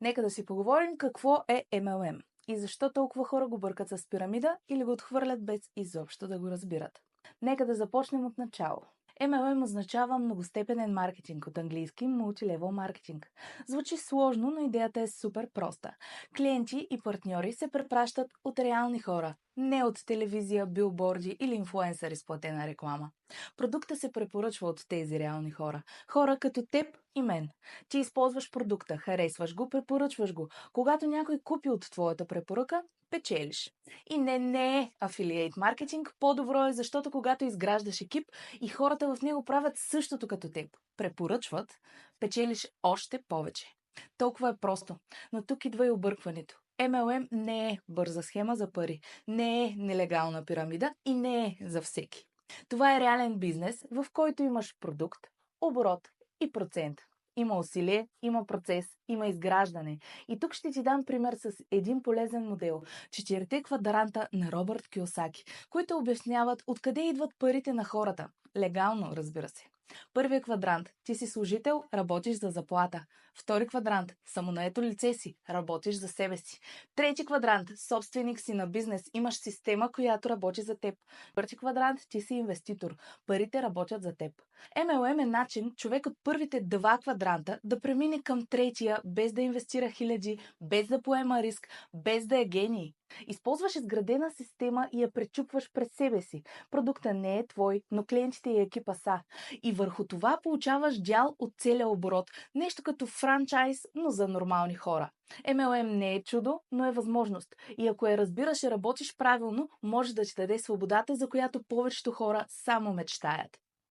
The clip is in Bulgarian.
Нека да си поговорим какво е MLM и защо толкова хора го бъркат с пирамида или го отхвърлят без изобщо да го разбират. Нека да започнем от начало. MLM означава многостепенен маркетинг, от английски Multi-Level маркетинг. Звучи сложно, но идеята е супер проста. Клиенти и партньори се препращат от реални хора, не от телевизия, билборди или инфлуенсъри с платена реклама. Продукта се препоръчва от тези реални хора. Хора като теб и мен. Ти използваш продукта, харесваш го, препоръчваш го. Когато някой купи от твоята препоръка, печелиш. И не е афилиейт маркетинг, по-добро е, защото когато изграждаш екип и хората в него правят същото като теб, препоръчват, печелиш още повече. Толкова е просто. Но тук идва и объркването. MLM не е бърза схема за пари, не е нелегална пирамида и не е за всеки. Това е реален бизнес, в който имаш продукт, оборот и процент. Има усилие, има процес, има изграждане. И тук ще ти дам пример с един полезен модел. Четирите квадранта на Робърт Кийосаки, които обясняват откъде идват парите на хората. Легално, разбира се. Първият квадрант – ти си служител, работиш за заплата. Втори квадрант – самонаето лице си, работиш за себе си. Трети квадрант – собственик си на бизнес, имаш система, която работи за теб. Четвърти квадрант – ти си инвеститор, парите работят за теб. MLM е начин човек от първите два квадранта да премине към третия, без да инвестира хиляди, без да поема риск, без да е гений. Използваш изградена система и я пречупваш през себе си. Продукта не е твой, но клиентите и екипа са. И върху това получаваш дял от целия оборот. Нещо като франчайз, но за нормални хора. MLM не е чудо, но е възможност. И ако я разбираш и работиш правилно, може да ти даде свободата, за която повечето хора само мечтаят.